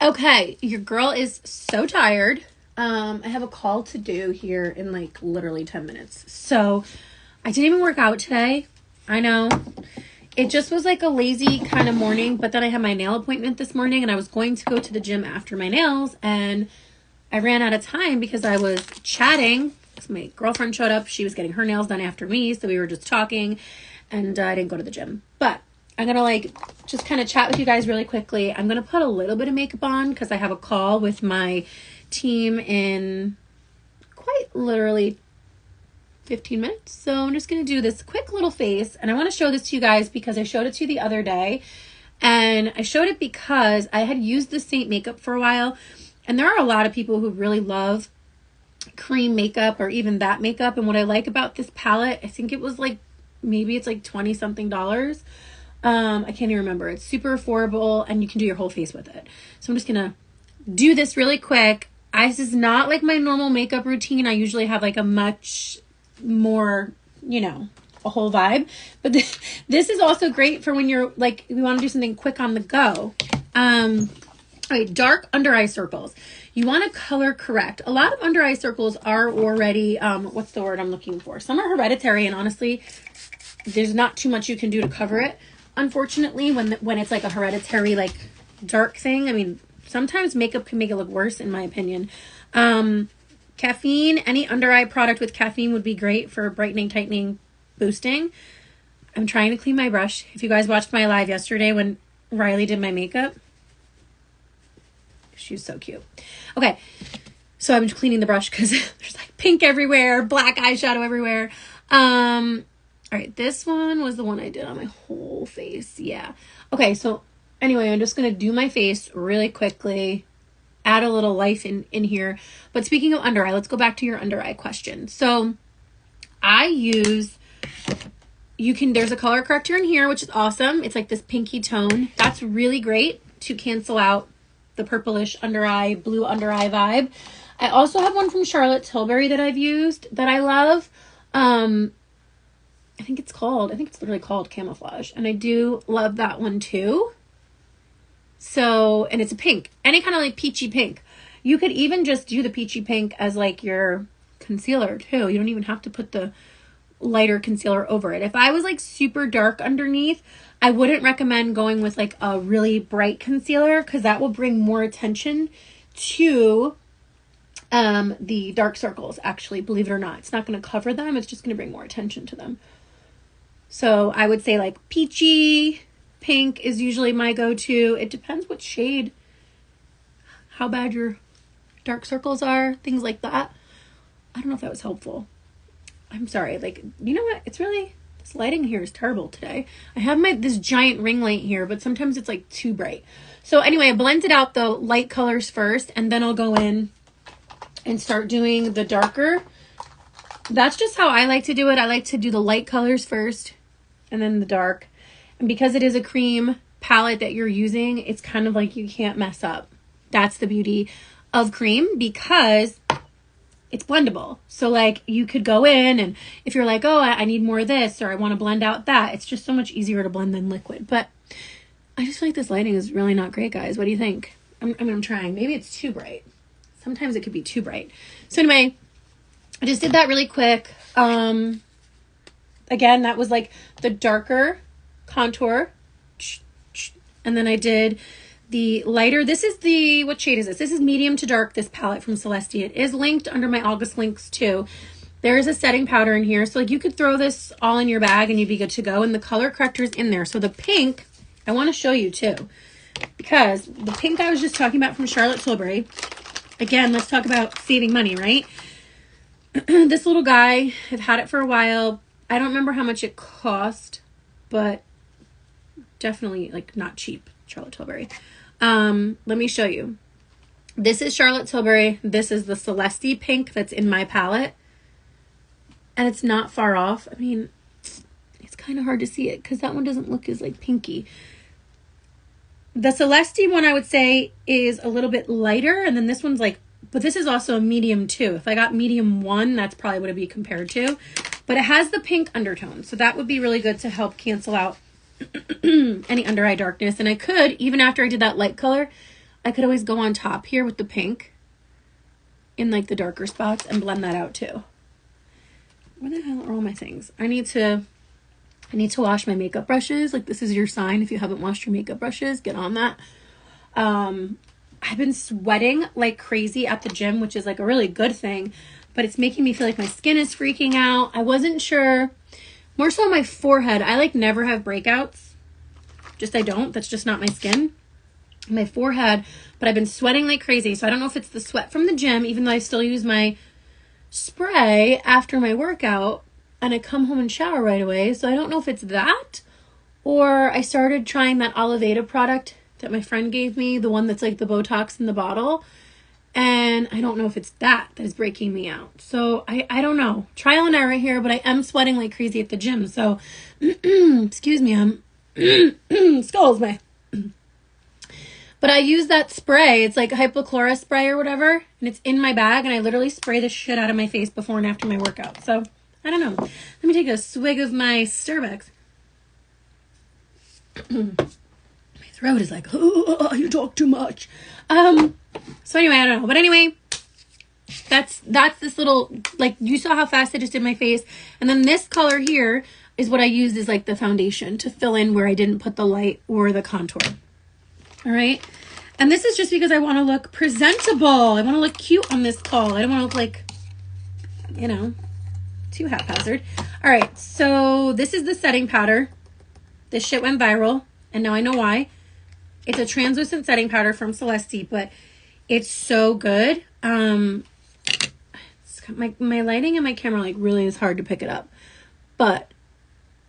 Okay, your girl is so tired. I have a call to do here in like literally 10 minutes. So I didn't even work out today. I know. It just was like a lazy kind of morning, but then I had my nail appointment this morning and I was going to go to the gym after my nails and I ran out of time because I was chatting. My girlfriend showed up. She was getting her nails done after me, so we were just talking and I didn't go to the gym. But I'm going to like just kind of chat with you guys really quickly. I'm going to put a little bit of makeup on because I have a call with my team in quite literally 15 minutes. So I'm just going to do this quick little face and I want to show this to you guys because I showed it to you the other day and I showed it because I had used the Saint makeup for a while and there are a lot of people who really love cream makeup or even that makeup. And what I like about this palette, I think it was like, maybe it's like 20 something dollars. I can't even remember. It's super affordable and you can do your whole face with it. So I'm just going to do this really quick. This is not like my normal makeup routine. I usually have like a much more, you know, a whole vibe. But this is also great for when you're like, we want to do something quick on the go. All right, dark under eye circles. You want to color correct. A lot of under eye circles are already, what's the word I'm looking for? Some are hereditary and honestly, there's not too much you can do to cover it. Unfortunately, when it's like a hereditary, like dark thing, I mean, sometimes makeup can make it look worse in my opinion. Caffeine, any under eye product with caffeine would be great for brightening, tightening, boosting. I'm trying to clean my brush. If you guys watched my live yesterday when Riley did my makeup, she was so cute. Okay, so I'm cleaning the brush because there's like pink everywhere, black eyeshadow everywhere. All right, this one was the one I did on my whole face. Yeah. Okay, so anyway, I'm just going to do my face really quickly, add a little life in here. But speaking of under eye, let's go back to your under eye question. So I use, there's a color corrector in here, which is awesome. It's like this pinky tone. That's really great to cancel out the purplish under eye, blue under eye vibe. I also have one from Charlotte Tilbury that I've used that I love. I think it's literally called Camouflage. And I do love that one too. So, and it's a pink, any kind of like peachy pink. You could even just do the peachy pink as like your concealer too. You don't even have to put the lighter concealer over it. If I was like super dark underneath, I wouldn't recommend going with like a really bright concealer because that will bring more attention to the dark circles. Actually, believe it or not, it's not going to cover them. It's just going to bring more attention to them. So I would say like peachy pink is usually my go-to. It depends what shade, how bad your dark circles are, things like that. I don't know if that was helpful. I'm sorry. Like, you know what? It's really, this lighting here is terrible today. I have this giant ring light here, but sometimes it's like too bright. So anyway, I blended out the light colors first, and then I'll go in and start doing the darker. That's just how I like to do it. I like to do the light colors first and then the dark. And because it is a cream palette that you're using, it's kind of like you can't mess up. That's the beauty of cream because it's blendable. So like you could go in and if you're like, oh, I need more of this or I want to blend out that, it's just so much easier to blend than liquid. But I just feel like this lighting is really not great, guys. What do you think? I'm trying. Maybe it's too bright. Sometimes it could be too bright. So anyway, I just did that really quick. Again, that was like the darker contour. And then I did the lighter. This is what shade is this? This is medium to dark, this palette from Celestia. It is linked under my August links too. There is a setting powder in here. So like you could throw this all in your bag and you'd be good to go. And the color corrector is in there. So the pink, I want to show you too. Because the pink I was just talking about from Charlotte Tilbury. Again, let's talk about saving money, right? This little guy, I've had it for a while. I don't remember how much it cost, but definitely like not cheap, Charlotte Tilbury. Let me show you. This is Charlotte Tilbury. This is the Celestia pink that's in my palette. And it's not far off. I mean, it's kind of hard to see it because that one doesn't look as like pinky. The Celestia one I would say is a little bit lighter. And then this one's like, but this is also a medium too. If I got medium 1, that's probably what it'd be compared to. But it has the pink undertone. So that would be really good to help cancel out any under eye darkness. And I could, even after I did that light color, I could always go on top here with the pink in like the darker spots and blend that out too. Where the hell are all my things? I need to wash my makeup brushes. Like, this is your sign. If you haven't washed your makeup brushes, get on that. I've been sweating like crazy at the gym, which is like a really good thing, but it's making me feel like my skin is freaking out. I wasn't sure. More so my forehead. I like never have breakouts. I don't. That's just not my skin. My forehead, but I've been sweating like crazy. So I don't know if it's the sweat from the gym, even though I still use my spray after my workout and I come home and shower right away. So I don't know if it's that, or I started trying that Oliveda product that my friend gave me, the one that's like the Botox in the bottle. And I don't know if it's that is breaking me out. So I don't know. Trial and error here, but I am sweating like crazy at the gym. So, excuse me, excuse me. But I use that spray. It's like hypochlorous spray or whatever. And it's in my bag. And I literally spray the shit out of my face before and after my workout. So, I don't know. Let me take a swig of my Starbucks. My throat is like, oh, you talk too much. So anyway, I don't know. But anyway, that's this little, like, you saw how fast I just did my face. And then this color here is what I used as like the foundation to fill in where I didn't put the light or the contour. All right. And this is just because I want to look presentable. I want to look cute on this call. I don't want to look like, you know, too haphazard. All right. So this is the setting powder. This shit went viral. And now I know why. It's a translucent setting powder from Celeste, but it's so good. My lighting and my camera like really is hard to pick it up. But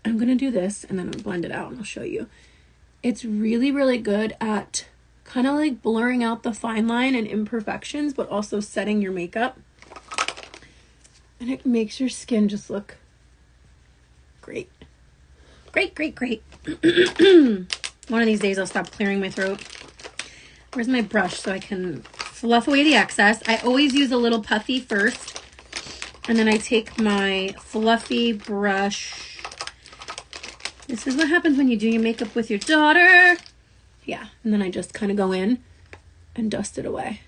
I'm going to do this and then I'll blend it out and I'll show you. It's really, really good at kind of like blurring out the fine line and imperfections, but also setting your makeup. And it makes your skin just look great. Great, great, great. One of these days I'll stop clearing my throat. Where's my brush so I can fluff away the excess? I always use a little puffy first. And then I take my fluffy brush. This is what happens when you do your makeup with your daughter. Yeah, and then I just kind of go in and dust it away.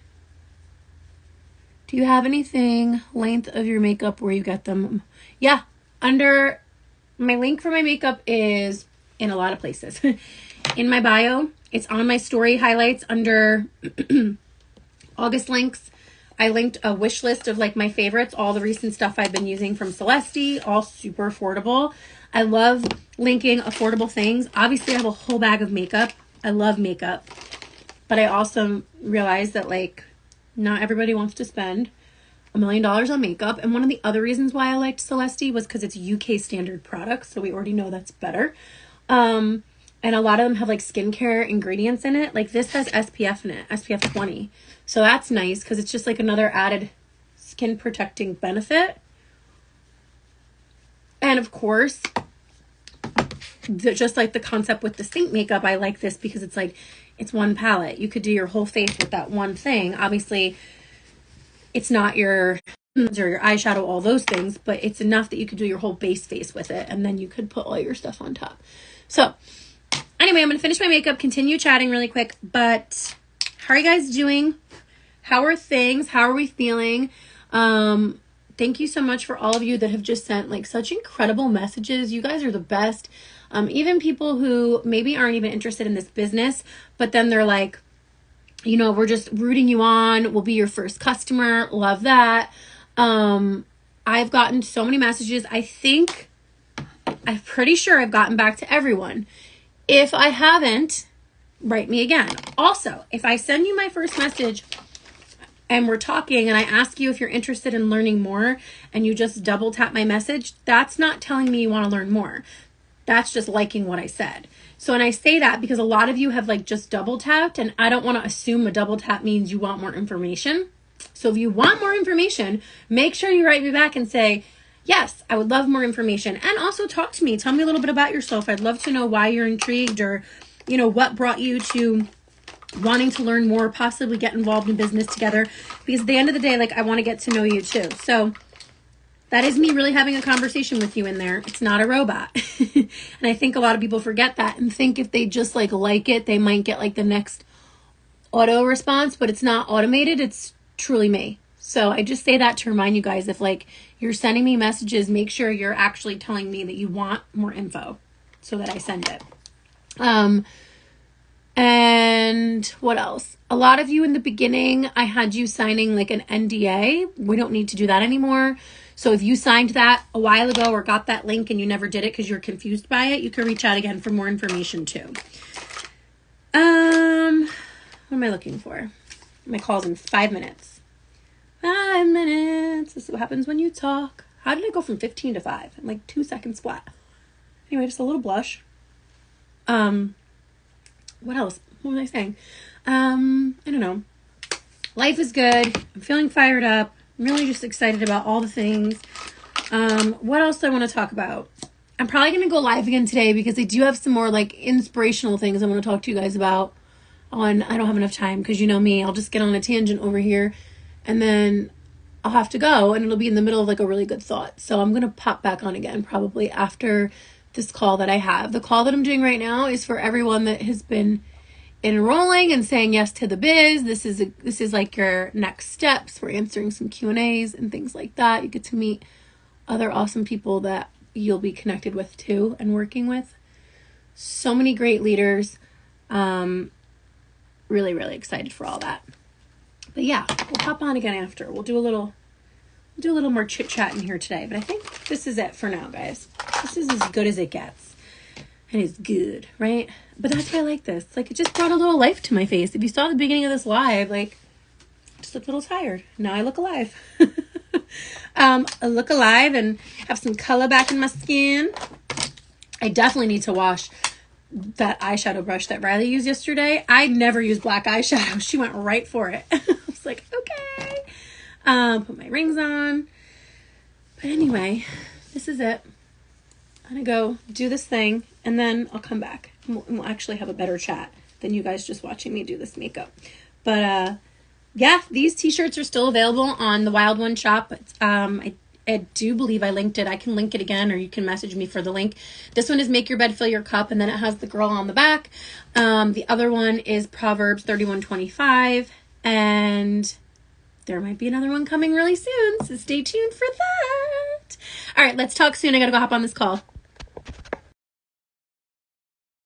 Do you have anything length of your makeup where you get them? Yeah, under my link for my makeup is in a lot of places. In my bio, it's on my story highlights under August links. I linked a wish list of like my favorites, all the recent stuff I've been using from Celeste, all super affordable. I love linking affordable things. Obviously, I have a whole bag of makeup. I love makeup. But I also realize that like not everybody wants to spend $1 million on makeup. And one of the other reasons why I liked Celeste was because it's UK standard products. So we already know that's better. And a lot of them have like skincare ingredients in it. Like this has SPF in it, SPF 20. So that's nice because it's just like another added skin protecting benefit. And of course, just like the concept with the stink makeup, I like this because it's like, it's one palette. You could do your whole face with that one thing. Obviously, it's not your or your eyeshadow, all those things, but it's enough that you could do your whole base face with it. And then you could put all your stuff on top. So anyway, I'm going to finish my makeup, continue chatting really quick. But how are you guys doing? How are things? How are we feeling? Thank you so much for all of you that have just sent like such incredible messages. You guys are the best. Even people who maybe aren't even interested in this business, but then they're like, you know, we're just rooting you on. We'll be your first customer. Love that. I've gotten so many messages. I'm pretty sure I've gotten back to everyone. If I haven't, write me again. Also, if I send you my first message and we're talking and I ask you if you're interested in learning more and you just double tap my message, that's not telling me you want to learn more. That's just liking what I said. So, and I say that because a lot of you have like just double tapped, and I don't want to assume a double tap means you want more information. So if you want more information, make sure you write me back and say, yes, I would love more information. And also talk to me. Tell me a little bit about yourself. I'd love to know why you're intrigued, or, you know, what brought you to wanting to learn more, possibly get involved in business together. Because at the end of the day, like, I want to get to know you too. So that is me really having a conversation with you in there. It's not a robot. And I think a lot of people forget that and think if they just like it, they might get like the next auto response, but it's not automated. It's truly me. So I just say that to remind you guys, if like you're sending me messages, make sure you're actually telling me that you want more info so that I send it. And what else? A lot of you in the beginning, I had you signing like an NDA. We don't need to do that anymore. So if you signed that a while ago or got that link and you never did it because you're confused by it, you can reach out again for more information too. What am I looking for? My call's in 5 minutes. 5 minutes. This is what happens when you talk. How did I go from 15 to 5? I'm like 2 seconds flat. Anyway, just a little blush. What else? What was I saying? I don't know. Life is good. I'm feeling fired up. I'm really just excited about all the things. What else do I want to talk about? I'm probably going to go live again today because I do have some more like inspirational things I want to talk to you guys about. I don't have enough time because you know me. I'll just get on a tangent over here and then I'll have to go and it'll be in the middle of like a really good thought. So I'm going to pop back on again probably after this call that I have. The call that I'm doing right now is for everyone that has been enrolling and saying yes to the biz. This is like your next steps. We're answering some Q&As and things like that. You get to meet other awesome people that you'll be connected with too and working with. So many great leaders. Really, really excited for all that. But yeah, we'll hop on again after. We'll do a little more chit chat in here today. But I think this is it for now, guys. This is as good as it gets. And it's good, right? But that's why I like this. Like, it just brought a little life to my face. If you saw the beginning of this live, like, I just looked a little tired. Now I look alive. I look alive and have some color back in my skin. I definitely need to wash that eyeshadow brush that Riley used yesterday. I never use black eyeshadow. She went right for it. I was like, okay. Put my rings on. But anyway, this is it. I'm going to go do this thing and then I'll come back and we'll actually have a better chat than you guys just watching me do this makeup. But, yeah, these t-shirts are still available on the Wild One shop. I do believe I linked it. I can link it again or you can message me for the link. This one is Make Your Bed Fill Your Cup and then it has the girl on the back. The other one is Proverbs 31:25 and there might be another one coming really soon. So stay tuned for that. All right, let's talk soon. I got to go hop on this call.